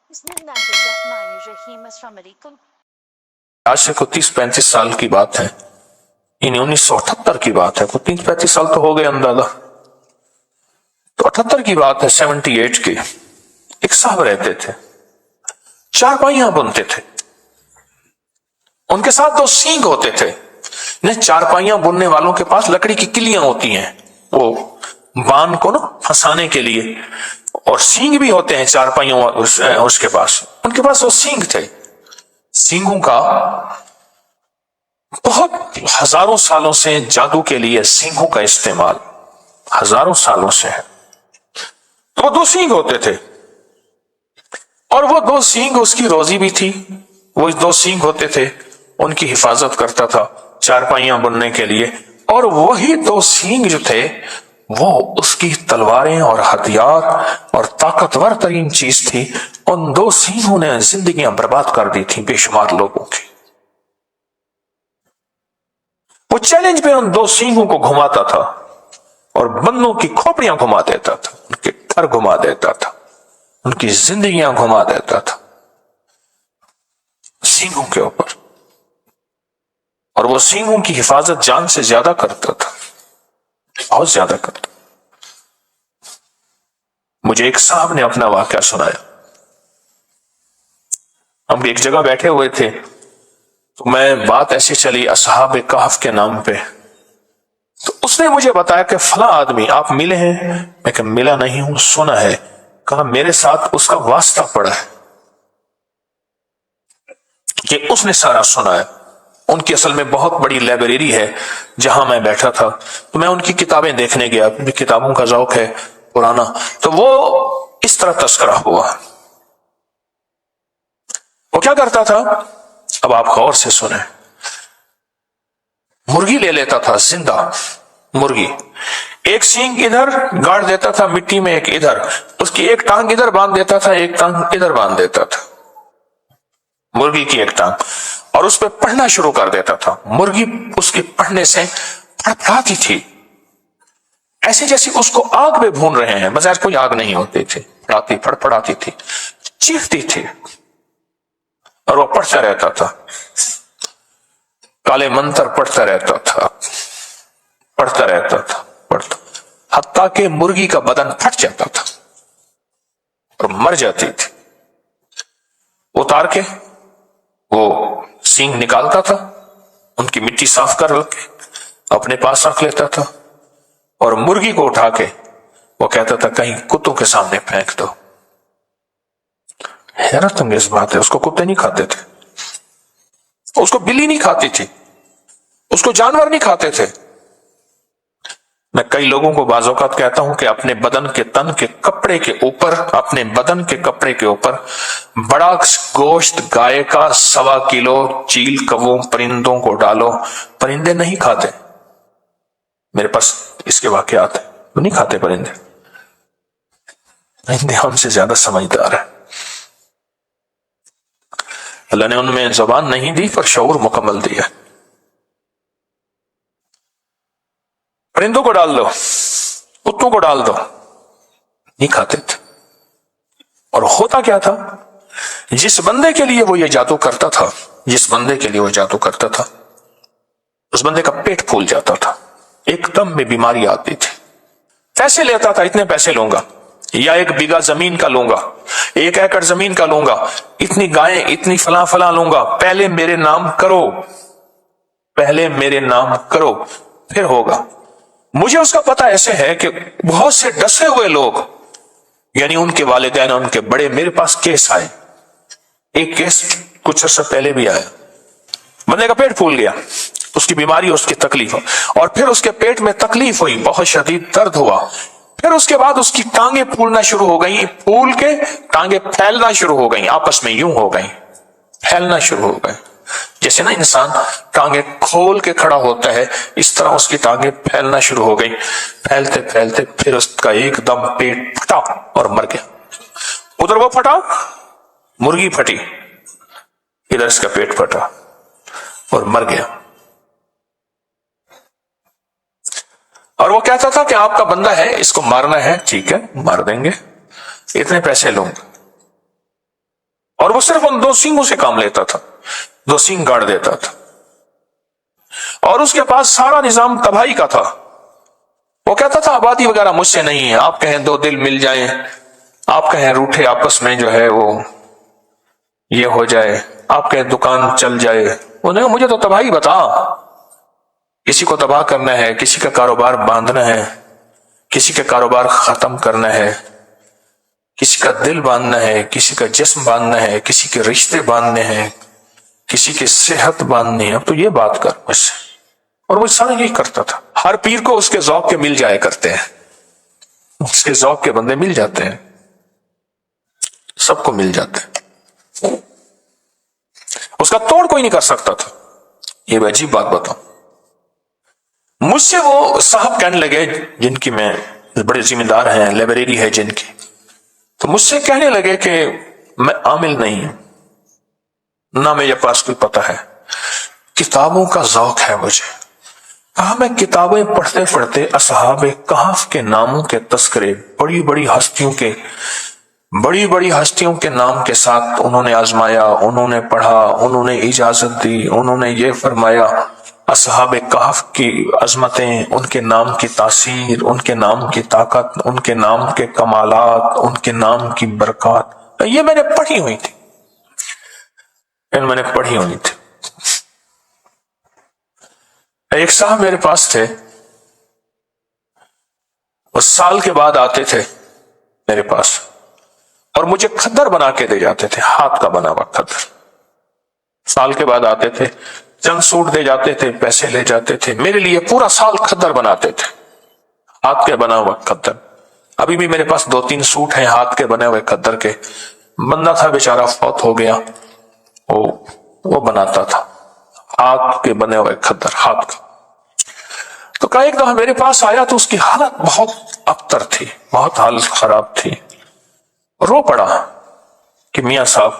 बिस्मिल्लाहिर्रहमानिर्रहीम। अस्सलाम वालेकुम। आज से कोई 30-35 साल की बात है, यानी 1978 की बात है। कोई 30-35 साल तो हो गए अंदाजा। तो 78 की बात है, 78 की। एक साहब रहते थे, चारपाइयां बुनते थे। उनके साथ 2 सींग होते थे। नहीं, चारपाइयां बुनने वालों के पास लकड़ी की किलियां होती हैं, वो बांध को ना फंसाने के लिए, और सींग भी होते हैं चारपाइयों उसके पास। उनके पास वो सींग थे। सींगों का बहुत हजारों सालों से जादू के लिए सींगों का इस्तेमाल हजारों सालों से है। तो वो 2 सींग होते थे, और वो 2 सींग उसकी रोजी भी थी। वो 2 सींग होते थे, उनकी हिफाजत करता था चारपाइयां बुनने के लिए। और वही 2 सींग जो थे, वो उसकी तलवारें और हथियार और ताकतवर तरीन चीज थी। उन 2 सींगों ने जिंदगियां बर्बाद कर दी थी बेशुमार लोगों की। वो चैलेंज पे उन 2 सींगों को घुमाता था और बंदों की खोपड़ियां घुमा देता था, उनके घर घुमा देता था, उनकी जिंदगियां घुमा देता था सींगों के ऊपर। और वो सींगों की हिफाजत जान से ज्यादा करता था, बहुत ज्यादा करता। मुझे एक साहब ने अपना वाकया सुनाया। हम एक जगह बैठे हुए थे, तो मैं बात ऐसी चली असहाब कहफ के नाम पे। तो उसने मुझे बताया कि फला आदमी आप मिले हैं। मैं कहा मिला नहीं हूं, सुना है। कहा मेरे साथ उसका वास्ता पड़ा है कि उसने सारा सुना है। उनकी असल में बहुत बड़ी लाइब्रेरी है जहां मैं बैठा था। तो मैं उनकी किताबें देखने गया, मुझे किताबों का शौक है पुराना। तो वो इस तरह तस्करा हुआ। वो क्या करता था, अब आप गौर से सुने। मुर्गी ले लेता था, जिंदा मुर्गी, एक सींग इधर गाड़ देता था मिट्टी में, एक इधर, उसकी एक टांग इधर बांध देता था, एक टांग इधर बांध देता था, मुर्गी की एक टांग, और उस पर पढ़ना शुरू कर देता था। मुर्गी उसके पढ़ने से फड़फड़ाती थी, ऐसे जैसे उसको आग में भून रहे हैं, बजाय कोई आग नहीं होती थी, फड़फड़ाती थी, चीखती थी, और वो पढ़ता रहता था, काले मंत्र पढ़ता रहता था, पढ़ता रहता था, पढ़ता, हत्ता के मुर्गी का बदन फट जाता था और मर जाती थी। उतार के वो सींग निकालता था, उनकी मिट्टी साफ कर के अपने पास रख लेता था, और मुर्गी को उठा के वो कहता था कहीं कुत्तों के सामने फेंक दो। हैरत अंगेज बात है, उसको कुत्ते नहीं खाते थे, उसको बिल्ली नहीं खाती थी, उसको जानवर नहीं खाते थे। मैं कई लोगों को बाज़ौक़ात कहता हूं कि अपने बदन के तन के कपड़े के ऊपर, अपने बदन के कपड़े के ऊपर बड़ा गोश्त गाय का 1.25 किलो चील कौवों परिंदों को डालो, परिंदे नहीं खाते। मेरे पास इसके वाकयात है, वो नहीं खाते परिंदे। परिंदे हमसे ज्यादा समझदार है। अल्लाह ने उनमें जुबान नहीं दी पर शऊर मुकम्मल दिया। परिंदों को डाल दो, कुत्तों को डाल दो, नहीं खाते थे। और होता क्या था, जिस बंदे के लिए वो ये जादू करता था, जिस बंदे के लिए वो जादू करता था, उस बंदे का पेट फूल जाता था, एकदम में बीमारी आती थी। पैसे लेता था, इतने पैसे लूंगा, या 1 बीघा जमीन का लूंगा, 1 एकड़ जमीन का लूंगा, इतनी गायें, इतनी फला फला लूंगा, पहले मेरे नाम करो, पहले मेरे नाम करो, फिर होगा। मुझे उसका पता ऐसे है कि बहुत से डसे हुए लोग, यानी उनके वालिदैन, उनके बड़े, मेरे पास केस आए। एक केस कुछ अर्सा पहले भी आया, बंदे का पेट फूल गया, उसकी बीमारी, उसकी तकलीफ, और फिर उसके पेट में तकलीफ हुई, बहुत शदीद दर्द हुआ। फिर उसके बाद उसकी टांगे फूलना शुरू हो गई, फूल के टांगे फैलना शुरू हो गई, आपस में यूं हो गई, फैलना शुरू हो गए। जैसे ना इंसान टांगे खोल के खड़ा होता है, इस तरह उसकी टांगे फैलना शुरू हो गई। फैलते फैलते फिर उसका एकदम पेट फटा और मर गया। उधर वो फटा, मुर्गी फटी, इधर इसका पेट फटा और मर गया। और वो कहता था कि आपका बंदा है, इसको मारना है, ठीक है मार देंगे, इतने पैसे लूंगा। یکدم 2 سینگوں سے کام لیتا تھا، 2 سینگ گاڑ دیتا تھا، اور اس کے پاس سارا نظام تباہی کا تھا۔ وہ کہتا تھا آبادی وغیرہ مجھ سے نہیں ہے، آپ کہیں 2 دل مل جائیں، آپ کہیں روٹھے آپس میں جو ہے وہ یہ ہو جائے، آپ کہیں دکان چل جائے، انہوں نے مجھے تو تباہی بتا، کسی کو تباہ کرنا ہے، کسی کا کاروبار باندھنا ہے، کسی کا کاروبار ختم کرنا ہے، کسی کا دل باندھنا ہے، کسی کا جسم باندھنا ہے، کسی کے رشتے باندھنے ہیں، کسی کی صحت باندھنی ہے، اب تو یہ بات کر مجھ سے۔ اور وہ سارا یہی کرتا تھا۔ ہر پیر کو اس کے ذوق کے مل جایا کرتے ہیں، اس کے ذوق کے بندے مل جاتے ہیں، سب کو مل جاتے ہیں، اس کا توڑ کوئی نہیں کر سکتا تھا۔ یہ بھی عجیب بات بتاؤں، مجھ سے وہ صاحب کہنے لگے جن کی میں بڑے ذمہ دار ہیں، لائبریری ہے جن کی، تو مجھ سے کہنے لگے کہ میں عامل نہیں ہوں، نہ میرے پاس کوئی پتہ ہے، کتابوں کا ذوق ہے مجھے۔ کہا میں کتابیں پڑھتے پڑھتے اصحاب کہف کے ناموں کے تذکرے، بڑی بڑی ہستیوں کے نام کے ساتھ انہوں نے آزمایا، انہوں نے پڑھا، انہوں نے اجازت دی، انہوں نے یہ فرمایا، اصحاب کہف کی عظمتیں، ان کے نام کی تاثیر، ان کے نام کی طاقت، ان کے نام کے کمالات، ان کے نام کی برکات، یہ میں نے پڑھی ہوئی تھی، ایک صاحب میرے پاس تھے، وہ سال کے بعد آتے تھے میرے پاس اور مجھے کھدر بنا کے دے جاتے تھے، ہاتھ کا بنا ہوا کھدر۔ سال کے بعد آتے تھے، چند سوٹ دے جاتے تھے، پیسے لے جاتے تھے، میرے لیے پورا سال کھدر بناتے تھے، ہاتھ کے بنا ہوا کھدر۔ ابھی بھی میرے پاس 2-3 سوٹ ہیں ہاتھ کے بنے ہوئے کھدر کے۔ بندہ تھا بیچارہ، فوت ہو گیا، وہ بناتا تھا ہاتھ کے بنے ہوئے کھدر، ہاتھ کا۔ تو کہا ایک دفعہ میرے پاس آیا تو اس کی حالت بہت ابتر تھی، بہت حالت خراب تھی، رو پڑا کہ میاں صاحب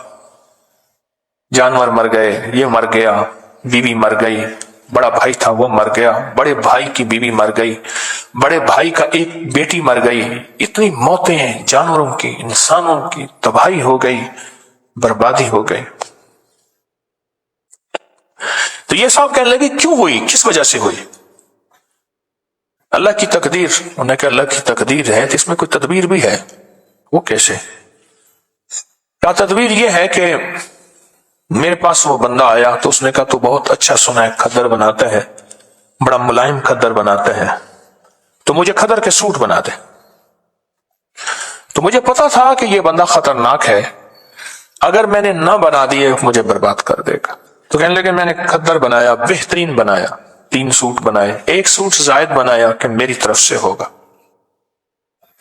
جانور مر گئے، یہ مر گیا، بیوی مر گئی، بڑا بھائی تھا وہ مر گیا، بڑے بھائی کی بیوی مر گئی، بڑے بھائی کا ایک بیٹی مر گئی، اتنی موتیں ہیں جانوروں کی، انسانوں کی، تباہی ہو گئی، بربادی ہو گئی۔ تو یہ صاحب کہنے لگے کیوں ہوئی، کس وجہ سے ہوئی؟ اللہ کی تقدیر۔ انہوں نے کہا اللہ کی تقدیر ہے تو اس میں کوئی تدبیر بھی ہے؟ وہ کیسے؟ کیا تدبیر یہ ہے کہ میرے پاس وہ بندہ آیا تو اس نے کہا تو بہت اچھا سنا ہے، کھدر بناتا ہے، بڑا ملائم کھدر بناتا ہے، تو مجھے کھدر کے سوٹ بنا دے۔ تو مجھے پتا تھا کہ یہ بندہ خطرناک ہے، اگر میں نے نہ بنا دیے مجھے برباد کر دے گا۔ تو کہنے لگے میں نے کھدر بنایا، بہترین بنایا، 3 سوٹ بنائے، 1 سوٹ زائد بنایا کہ میری طرف سے ہوگا۔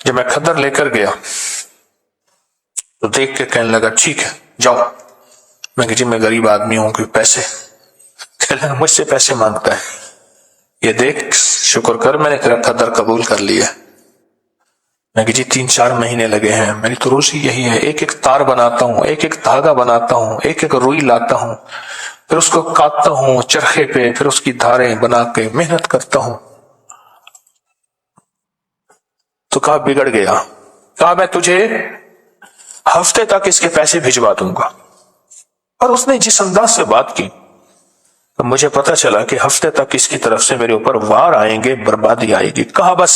جب میں کھدر لے کر گیا تو دیکھ کے کہنے لگا ٹھیک ہے جاؤ۔ میں کہ جی میں غریب آدمی ہوں، کوئی پیسے؟ کہنے لگا مجھ سے پیسے مانگتا ہے، یہ دیکھ شکر کر میں نے تیرا کھدر قبول کر لیا۔ میں کہ جی 3-4 مہینے لگے ہیں، میری تو روزی یہی ہے، ایک ایک تار بناتا ہوں، ایک ایک دھاگا بناتا ہوں، ایک ایک روئی لاتا ہوں، پھر اس کو کاٹتا ہوں چرخے پہ، پھر اس کی دھاریں بنا کے محنت کرتا ہوں۔ تو کہا بگڑ گیا، کہا میں تجھے ہفتے تک اس کے پیسے بھجوا دوں گا۔ اور اس نے جس انداز سے بات کی تو مجھے پتا چلا کہ ہفتے تک اس کی طرف سے میرے اوپر وار آئیں گے، بربادی آئے گی۔ کہا بس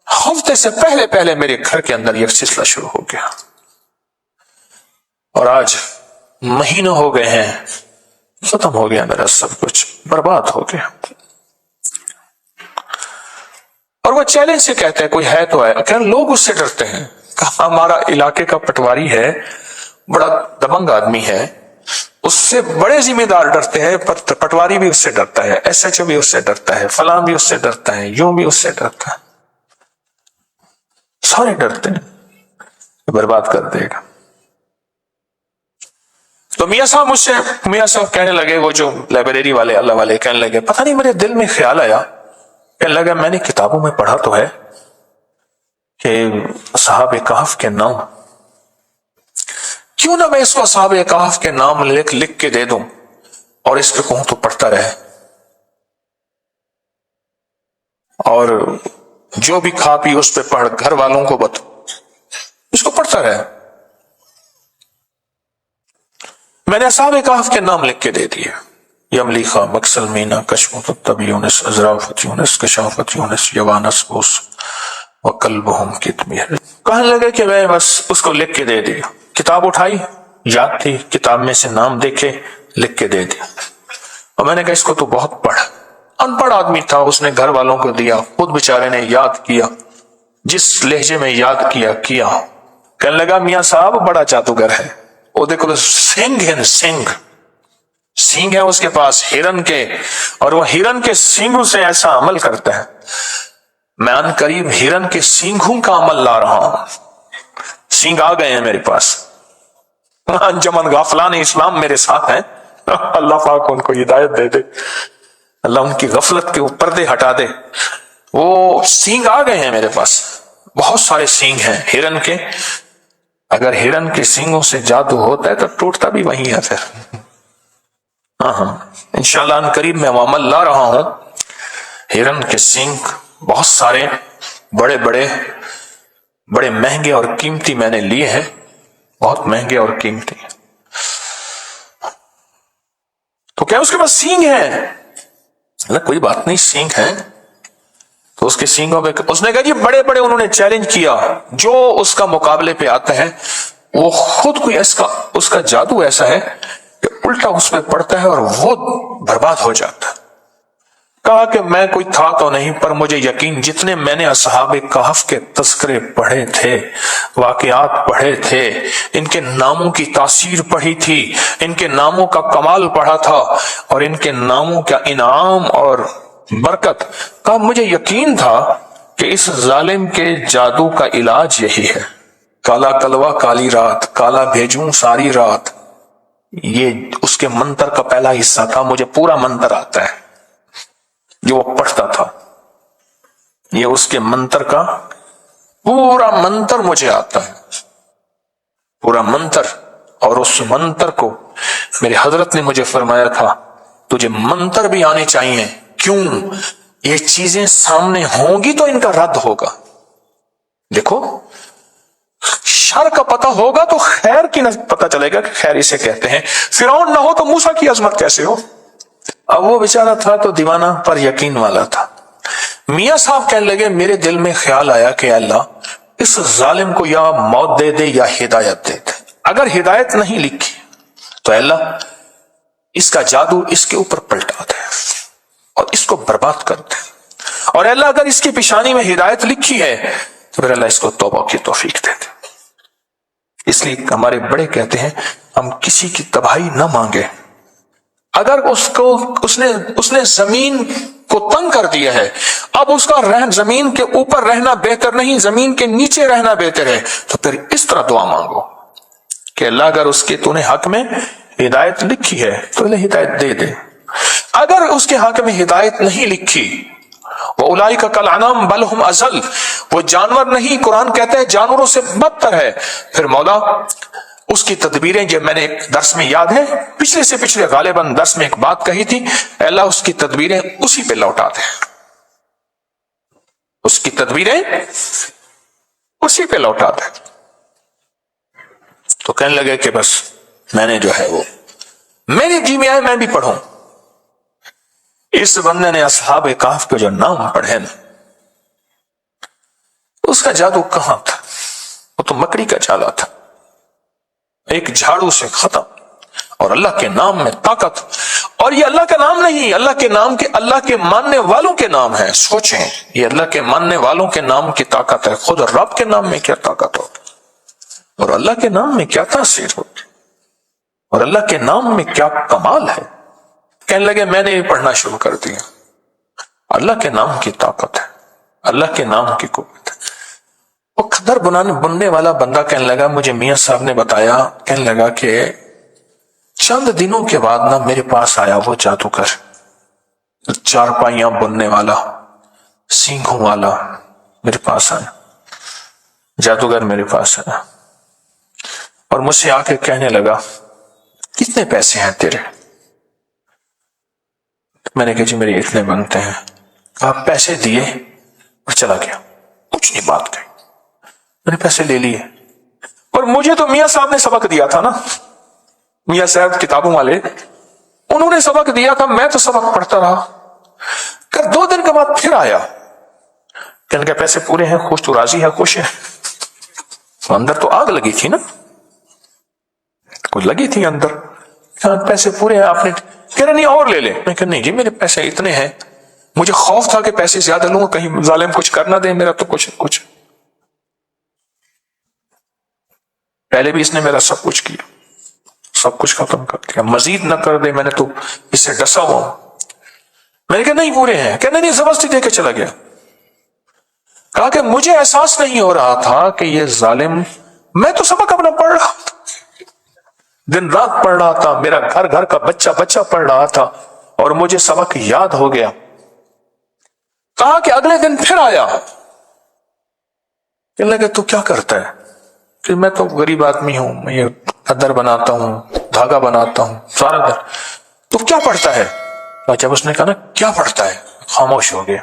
ہفتے سے پہلے میرے گھر کے اندر یہ سلسلہ شروع ہو گیا، اور آج مہینوں ہو گئے ہیں، ختم ہو گیا میرا سب کچھ، برباد ہو گیا۔ اور وہ چیلنج سے کہتے ہیں کوئی ہے تو ہے، کہ لوگ اس سے ڈرتے ہیں۔ کہا ہمارا علاقے کا پٹواری ہے، بڑا دبنگ آدمی ہے، اس سے بڑے ذمہ دار ڈرتے ہیں، پٹواری بھی اس سے ڈرتا ہے، ایس ایچ او بھی اس سے ڈرتا ہے، فلاں بھی اس سے ڈرتا ہے، یوں بھی اس سے ڈرتا ہے، سارے ڈرتے ہیں برباد کر دے گا۔ تو میاں صاحب کہنے لگے، وہ جو لائبریری والے اللہ والے کہنے لگے پتہ نہیں میرے دل میں خیال آیا، کہنے لگا میں نے کتابوں میں پڑھا تو ہے کہ اصحاب کہف کے نام، کیوں نہ میں اس کو اصحاب کہف کے نام لکھ کے دے دوں اور اس پہ کہوں تو پڑھتا رہے، اور جو بھی کھا پی اس پہ پڑھ، گھر والوں کو اس کو پڑھتا رہے۔ میں نے اصحاب کہف کے نام لکھ کے دے دیے، یملیخا، مکسل، مینا، کشمت، تب یونس، ازرافت یونس، کشافت یونس، یوانس، بوس وکلبہم کتمیر۔ کہنے لگے کہ میں بس اس کو لکھ کے دے دیا، کتاب اٹھائی، یاد تھی، کتاب میں سے نام دیکھے، لکھ کے دے دیا۔ اور میں نے کہا اس کو تو بہت پڑھ، ان پڑھ آدمی تھا، اس نے گھر والوں کو دیا، خود بیچارے نے یاد کیا، جس لہجے میں یاد کیا۔ کہنے لگا میاں صاحب بڑا جادوگر ہے، وہ دیکھو سنگ ہے، سینگ ہے اس کے پاس ہرن کے، اور وہ ہرن کے سینگوں سے ایسا عمل کرتا ہے، میں ان قریب ہرن کے سینگوں کا عمل لا رہا ہوں، سینگ آ گئے ہیں میرے پاس۔ انجمن غافلان اسلام میرے ساتھ ہیں، اللہ پاک ان کو ہدایت دے دے، اللہ ان کی غفلت کے پردے ہٹا دے۔ وہ سینگ آ گئے ہیں میرے پاس، بہت سارے سینگ ہیں ہرن کے، اگر ہرن کے سینگوں سے جادو ہوتا ہے تو ٹوٹتا بھی وہیں ہے پھر۔ ہاں انشاءاللہ ان قریب میں وہ عمل لا رہا ہوں، ہرن کے سینگ بہت سارے، بڑے مہنگے اور قیمتی میں نے لیے ہیں، بہت مہنگے اور قیمتی۔ تو کیا اس کے پاس سینگ ہے؟ کوئی بات نہیں، سینگ ہے تو اس کے سینگوں پہ اس نے کہا جی بڑے انہوں نے چیلنج کیا، جو اس کا مقابلے پہ آتا ہے وہ خود کوئی اس کا جادو ایسا ہے کہ الٹا اس پہ پڑتا ہے اور وہ برباد ہو جاتا ہے۔ کہا کہ میں کوئی تھا تو نہیں، پر مجھے یقین، جتنے میں نے اصحاب کہف کے تذکرے پڑھے تھے، واقعات پڑھے تھے، ان کے ناموں کی تاثیر پڑھی تھی، ان کے ناموں کا کمال پڑھا تھا، اور ان کے ناموں کا انعام اور برکت کا مجھے یقین تھا کہ اس ظالم کے جادو کا علاج یہی ہے، کالا کلوا کالی رات، کالا بھیجوں ساری رات، یہ اس کے منتر کا پہلا حصہ تھا۔ مجھے پورا منتر آتا ہے جو وہ پڑھتا تھا، یہ اس کے منتر کا پورا منتر مجھے آتا ہے، پورا منتر۔ اور اس منتر کو میرے حضرت نے مجھے فرمایا تھا تجھے منتر بھی آنے چاہیے، کیوں؟ یہ چیزیں سامنے ہوں گی تو ان کا رد ہوگا۔ دیکھو شر کا پتہ ہوگا تو خیر کی نہ پتہ چلے گا کہ خیر اسے کہتے ہیں۔ فرعون نہ ہو تو موسیٰ کی عظمت کیسے ہو؟ اب وہ بیچارہ تھا تو دیوانہ پر یقین والا تھا۔ میاں صاحب کہنے لگے میرے دل میں خیال آیا کہ اللہ اس ظالم کو یا موت دے دے یا ہدایت دے دے، اگر ہدایت نہیں لکھی تو اللہ اس کا جادو اس کے اوپر پلٹا دے اور اس کو برباد کر دے، اور اللہ اگر اس کی پیشانی میں ہدایت لکھی ہے تو پھر اللہ اس کو توبہ کی توفیق دے دے۔ اس لیے ہمارے بڑے کہتے ہیں ہم کسی کی تباہی نہ مانگے، اگر اس نے زمین کو تنگ کر دیا ہے، اب اس کا زمین کے اوپر رہنا بہتر نہیں، زمین کے نیچے رہنا بہتر ہے، تو پھر اس طرح دعا مانگو کہ اللہ اگر اس کے تو نے حق میں ہدایت لکھی ہے تو اللہ ہدایت دے دے، اگر اس کے حق میں ہدایت نہیں لکھی وَأُولَئِكَ كَالْأَنْعَامِ بَلْ هُمْ أَضَلُّ، وہ جانور نہیں، قرآن کہتا ہے جانوروں سے بدتر ہے، پھر مولا اس کی تدبیریں، جو میں نے ایک درس میں یاد ہے، پچھلے سے پچھلے غالباً درس میں ایک بات کہی تھی، اللہ اس کی تدبیریں اسی پہ لوٹا دے، اس کی تدبیریں اسی پہ لوٹا دے۔ تو کہنے لگے کہ بس میں نے جو ہے وہ میرے جی میں آئے میں بھی پڑھوں۔ اس بندے نے اصحاب کہف کے جو نام پڑھے نا، اس کا جادو کہاں تھا؟ وہ تو مکڑی کا جالا تھا، ایک جھاڑو سے ختم، اور اللہ کے نام میں طاقت، اور یہ اللہ کا نام نہیں، اللہ کے نام کے، اللہ کے ماننے والوں کے نام ہے۔ سوچیں یہ اللہ کے ماننے والوں کے نام کی طاقت ہے، خود رب کے نام میں کیا طاقت ہوتی، اور اللہ کے نام میں کیا تاثیر ہوتی، اور اللہ کے نام میں کیا کمال ہے۔ کہنے لگے میں نے بھی پڑھنا شروع کر دیا، اللہ کے نام کی طاقت ہے، اللہ کے نام کی قوت ہے۔ وہ خدر بننے والا بندہ کہنے لگا مجھے میاں صاحب نے بتایا، کہنے لگا کہ چند دنوں کے بعد نا میرے پاس آیا وہ جادوگر، چارپائیاں بننے والا، سینگوں والا، میرے پاس آیا جادوگر، میرے پاس آیا اور مجھ سے آ کے کہنے لگا کتنے پیسے ہیں تیرے؟ میں نے کہا جی میرے اتنے بنتے ہیں۔ آپ پیسے دیے اور چلا گیا، کچھ نہیں بات کہی، میں نے پیسے لے لیے، اور مجھے تو میاں صاحب نے سبق دیا تھا نا، मियां साहब किताबों वाले, उन्होंने सबक दिया था, मैं तो सबक पढ़ता रहा। कर 2 दिन के बाद फिर आया, कहने के पैसे पूरे हैं, खुश, तो राजी है, खुश है। तो अंदर तो आग लगी थी ना, कुछ लगी थी अंदर। पैसे पूरे हैं आपने, कह रहे नहीं और ले ले। मैं कह नहीं जी मेरे पैसे इतने हैं, मुझे खौफ था कि पैसे ज्यादा लूंगा कहीं जालिम कुछ कर ना दे, मेरा तो कुछ पहले भी इसने मेरा सब कुछ किया, सब कुछ खत्म कर दिया, मजीद न कर दे, मैंने तो इससे डसा हुआ हूं। मैंने कहा नहीं पूरे हैं, कहने नहीं, जबरदस्ती दे के चला गया। कहा कि मुझे एहसास नहीं हो रहा था कि ये जालिम, मैं तो सबक अपना पढ़ रहा था, दिन रात पढ़ रहा था, मेरा घर घर का बच्चा बच्चा पढ़ रहा था, और मुझे सबक याद हो गया। कहा कि अगले दिन फिर आया, कहने लगे तू क्या करता है? कि मैं तो गरीब आदमी हूं, मैं ये अदर बनाता हूं, धागा बनाता हूं, सारा दिन। तू क्या पढ़ता है? जब उसने कहा ना क्या पढ़ता है, खामोश हो गया।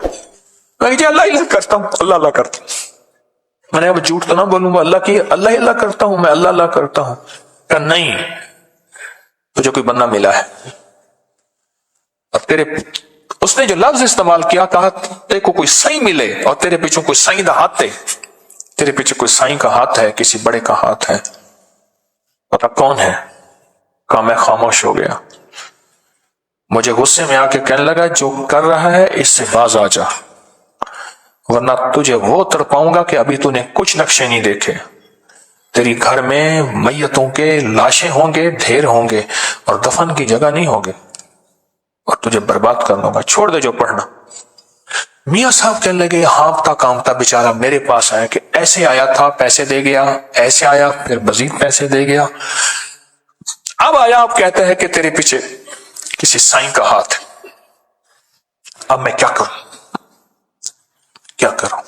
मैं जी अल्लाह अल्लाह करता हूं, अल्लाह अल्लाह करता हूं। मैंने अब झूठ तो ना बोलूंगा, अल्लाह की अल्लाह अल्लाह करता हूं, मैं अल्लाह अल्लाह करता हूं। कहा नहीं, तुझे कोई बंदा मिला है और तेरे, उसने जो लफ्ज इस्तेमाल किया, कहा तेरे को कोई सही मिले और तेरे पीछे कोई सही दा हाथ है, तेरे पीछे कोई साईं का हाथ है, किसी बड़े का हाथ है, पता कौन है? कहा मैं खामोश हो गया। मुझे गुस्से में आके कहने लगा जो कर रहा है इससे बाज आ जा, वरना तुझे वो तड़पाऊंगा कि अभी तूने कुछ नक्शे नहीं देखे। तेरी घर में मैयतों के लाशें होंगे, ढेर होंगे, और दफन की जगह नहीं होगी, और तुझे बर्बाद कर दूंगा, छोड़ दे जो पढ़ना। मियां साहब कहने लगे, हाँफता कांपता बेचारा मेरे पास आया कि ऐसे आया था पैसे दे गया, ऐसे आया फिर मजीद पैसे दे गया, अब आया आप कहता है कि तेरे पीछे किसी साईं का हाथ है। अब मैं क्या करूं, क्या करूं?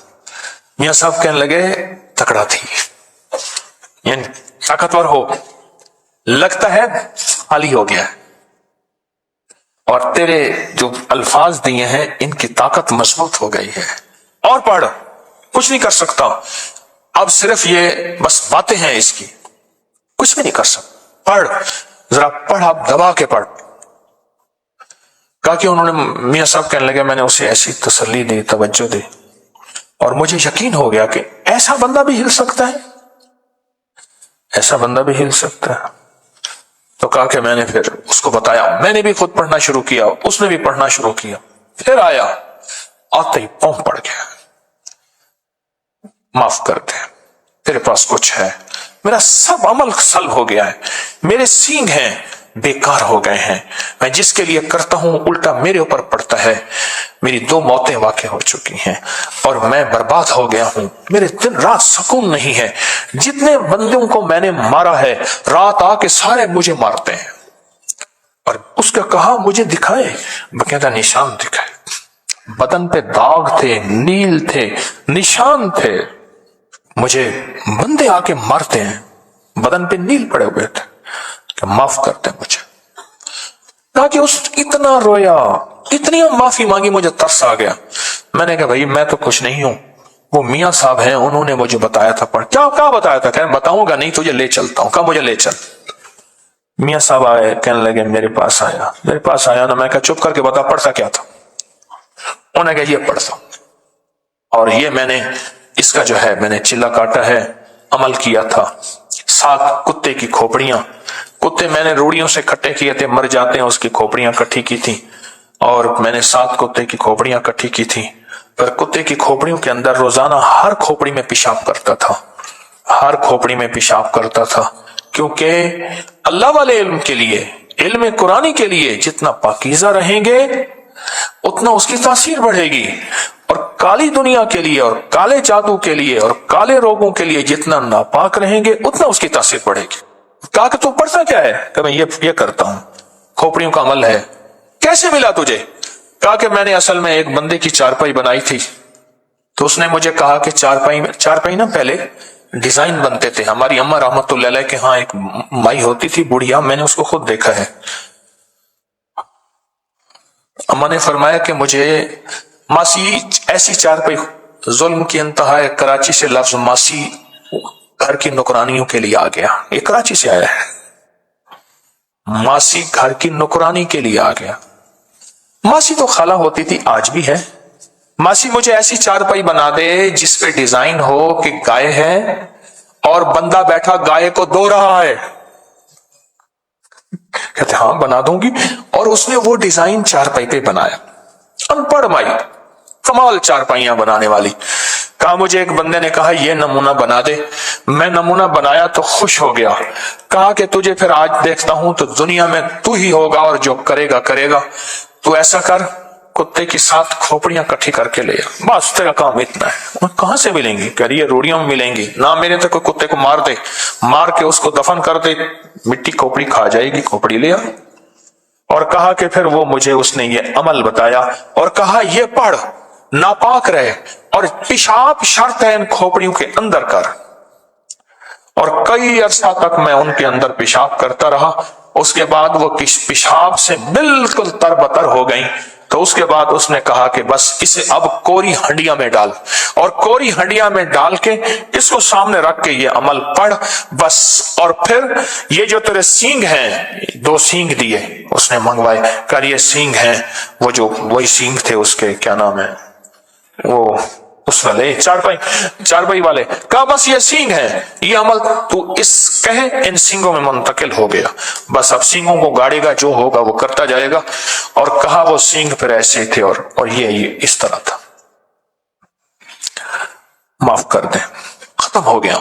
मियां साहब कहने लगे तकड़ा थी, यानी ताकतवर हो, लगता है खाली हो गया है, और तेरे जो अल्फाज दिए हैं इनकी ताकत मजबूत हो गई है, और पढ़, कुछ नहीं कर सकता, अब सिर्फ ये बस बातें हैं इसकी, कुछ भी नहीं कर सकता, पढ़, जरा पढ़, आप दबा के पढ़। कहा कि उन्होंने, मियां साहब कहने लगे मैंने उसे ऐसी तसल्ली दी, तवज्जो दी, और मुझे यकीन हो गया कि ऐसा बंदा भी हिल सकता है, ऐसा बंदा भी हिल सकता है। तो कहा कि मैंने फिर उसको बताया, मैंने भी खुद पढ़ना शुरू किया, उसने भी पढ़ना शुरू किया। फिर आया, आते ही पौं पड़ गया, माफ कर दे, तेरे पास कुछ है, मेरा सब अमल सल्ब हो गया है, मेरे सींग हैं बेकार हो गए हैं, मैं जिसके लिए करता हूं उल्टा मेरे ऊपर पड़ता है, मेरी 2 मौतें वाकई हो चुकी हैं और मैं बर्बाद हो गया हूं, मेरे दिन रात सुकून नहीं है, जितने बंदों को मैंने मारा है रात आके सारे मुझे मारते हैं। और उसका कहा मुझे दिखाए, बकायदा निशान दिखाए, बदन पे दाग थे, नील थे, निशान थे, मुझे बंदे आके मारते हैं, बदन पे नील पड़े हुए थे, कि माफ करते मुझे। ताकि उस इतना रोया, इतनी माफी मांगी, मुझे तरस आ गया। मैंने कहा भाई मैं तो कुछ नहीं हूं, वो मियां साहब हैं, उन्होंने मुझे बताया था। पढ़, क्या क्या बताया था? कहने बताऊंगा नहीं, तुझे ले चलता हूं। कहा मुझे ले चल। मियां साहब आए, कहने लगे मेरे पास आया ना, मैं कहा चुप करके बता पढ़ता क्या था। उन्होंने कहा ये पढ़ता, और ये मैंने इसका जो है मैंने चिल्ला काटा है, अमल किया था। 7 कुत्ते की खोपड़ियां, कुत्ते मैंने रूढ़ियों से इकट्ठे किए थे, मर जाते हैं, उसकी खोपड़ियां इकट्ठी की थी, और मैंने 7 कुत्ते की खोपड़ियां इकट्ठी की थी। पर कुत्ते की खोपड़ियों के अंदर रोजाना हर खोपड़ी में पेशाब करता था, हर खोपड़ी में पेशाब करता था, क्योंकि अल्लाह वाले इल्म के लिए, इल्म कुरानी के लिए जितना पाकीज़ा रहेंगे उतना उसकी तासीर बढ़ेगी, और काली दुनिया के लिए और काले जादू के लिए और काले रोगों के लिए जितना नापाक रहेंगे उतना उसकी तासीर बढ़ेगी। कहा कि तू पढ़ता क्या है? कि मैं ये करता हूं, खोपड़ियों का अमल है। कैसे मिला तुझे? कहा कि मैंने असल में एक बंदे की चारपाई बनाई थी, तो उसने मुझे कहा कि चारपाई ना पहले डिजाइन बनते थे, हमारी अम्मा रहमतुल्लाह अलैह के यहाँ एक माई होती थी बुढ़िया, मैंने उसको खुद देखा है। अम्मा ने फरमाया कि मुझे मासी ऐसी चारपाई, जुल्म की इंतहा है, कराची से लफ्ज मासी घर की नौकरानियों के लिए आ गया, ये कराची से आया है। मासी घर की नौकरानी के लिए आ गया। मासी तो खाला होती थी, आज भी है। मासी मुझे ऐसी चारपाई बना दे जिसपे डिजाइन हो कि गाय है और बंदा बैठा गाय को धो रहा है। कहते हाँ बना दूंगी। और उसने वो डिजाइन चारपाई पे बनाया। अनपढ़ माई, कमाल चारपाइयां बनाने वाली। कहा मुझे एक बंदे ने कहा ये नमूना बना दे। मैं नमूना बनाया तो खुश हो गया। कहा कि तुझे फिर आज देखता हूं तो दुनिया में तू ही होगा और जो करेगा करेगा। तू ऐसा कर, कुत्ते की 7 खोपड़ियां इकट्ठी करके ले आ, बस तेरा काम इतना है। कहां से मिलेंगी? कह रही है रोड़ियों में मिलेंगी ना। मेरे तो कोई कुत्ते को मार दे, मार के उसको दफन कर दे, मिट्टी खोपड़ी खा जाएगी, खोपड़ी ले आ। और कहा कि फिर वो मुझे उसने ये अमल बताया और कहा ये पढ़, नापाक रहे और पेशाब शर्त है इन खोपड़ियों के अंदर कर। और कई अरसा तक मैं उनके अंदर पेशाब करता रहा। उसके बाद वो पेशाब से बिल्कुल तरबतर हो गई। तो उसके बाद उसने कहा कि बस इसे अब कोरी हंडिया में डाल, और कोरी हंडिया में डाल के इसको सामने रख के ये अमल पढ़ बस। और फिर ये जो तेरे सींग हैं, 2 सींग दिए उसने मंगवाए। कर ये सींग हैं, वो जो वही सींग थे उसके, क्या नाम है वो, उस वाले चारपाई वाले। कहा बस ये सींग है, ये अमल तू इस कहे इन सींगों में मुंतकिल हो गया। बस अब सींगों को गाड़ेगा, जो होगा वो करता जाएगा। और कहा वो सींग फिर ऐसे थे और ये इस तरह था। माफ कर दें, खत्म हो गया।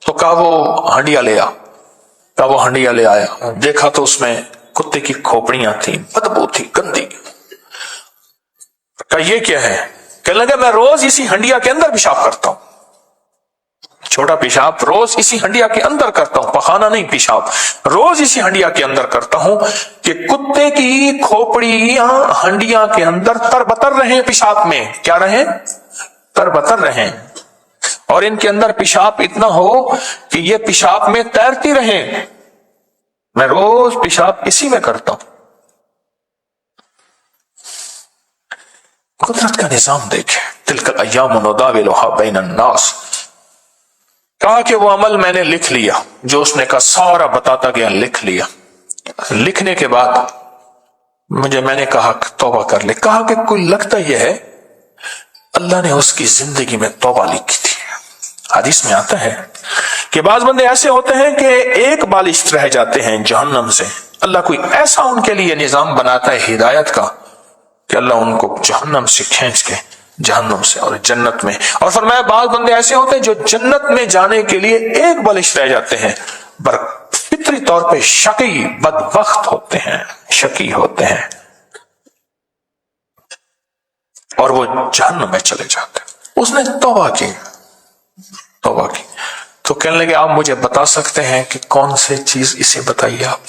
तो कहा वो हंडिया ले आ। कहा वो हंडिया ले आया। देखा तो उसमें कुत्ते की खोपड़ियां थी, बदबू थी, गंदी। कहा ये क्या है? कहने लगा मैं रोज इसी हंडिया के अंदर पेशाब करता हूं, छोटा पेशाब रोज इसी हंडिया के अंदर करता हूं, पखाना नहीं पेशाब, रोज इसी हंडिया के अंदर करता हूं कि कुत्ते की खोपड़ियां हंडिया के अंदर तरबतर रहे, पेशाब में क्या रहे? तरबतर रहे। और इनके अंदर पेशाब इतना हो कि ये पेशाब में तैरती रहे। मैं रोज पेशाब इसी में करता हूं। कुदरत का निजाम देखे। तिलकल अय्याम नुदाविलुहा बैनन्नास। कहा कि वो अमल मैंने लिख लिया, जो उसने कहा सारा बताता गया, लिख लिया। लिखने के बाद मैंने कहा तौबा कर ले। कहा कि कोई लगता यह है अल्लाह ने उसकी जिंदगी में तौबा लिखी थी। हदीस में आता है कि बाज बंदे ऐसे होते हैं कि एक बालिश रह जाते हैं जहन्नम से। अल्लाह कोई ऐसा उनके लिए निजाम बनाता है हिदायत का कि अल्लाह उनको जहन्नम से खींच के जहन्नम से और जन्नत में। और फरमाया बाज बंदे ऐसे होते हैं जो जन्नत में जाने के लिए एक बालिश रह जाते हैं, पर फितरी तौर पे शकी बदबख्त होते हैं, शकी होते हैं और वो जहन्नम में चले जाते हैं। उसने तौबा की। तो कहने लगे आप मुझे बता सकते हैं कि कौन सी चीज इसे बताइए, आप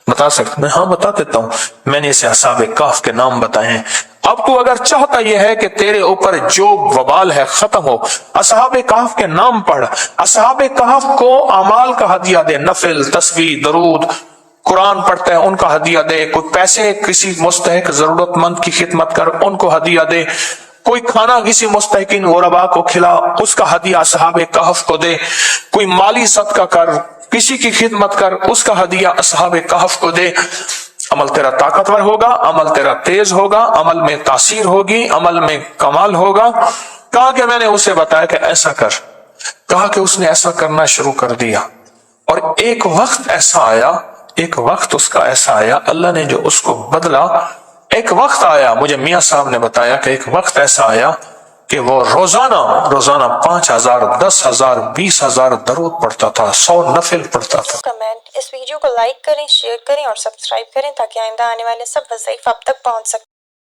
बता सकते? मैं हाँ बता देता हूं। मैंने इसे असहाबे कहफ के नाम बताए हैं। अब तू अगर चाहता यह है कि तेरे ऊपर जो वबाल है खत्म हो, असहाबे कहफ के नाम पढ़, असहाबे कहफ को अमाल का हदिया दे, नफिल, तस्बीह, दरूद, कुरान पढ़ते हैं उनका हदिया दे, कोई पैसे किसी मुस्तहिक जरूरतमंद की खिदमत कर उनको हदिया दे, कोई खाना किसी मुस्तहिकिन गुरबा को खिला उसका हदिया असहाबे कहफ को दे, कोई माली सदका कर, किसी की खिदमत कर उसका हदिया असहाबे कहफ को दे। अमल तेरा ताकतवर होगा, अमल तेरा तेज होगा, अमल में तासीर होगी, अमल में कमाल होगा। कहा कि मैंने उसे बताया कि ऐसा कर। कहा कि उसने ऐसा करना शुरू कर दिया। और एक वक्त ऐसा आया, एक वक्त उसका ऐसा आया, अल्लाह ने जो उसको बदला। एक वक्त आया, मुझे मियां साहब ने बताया कि एक वक्त ऐसा आया कि वो रोजाना 5,000, 10,000, 20,000 दरूद पढ़ता था, 100 नफिल पढ़ता था। कमेंट, इस वीडियो को लाइक करें, शेयर करें और सब्सक्राइब करें ताकि आइंदा आने वाले सब वज़ाइफ आप तक पहुंच सके।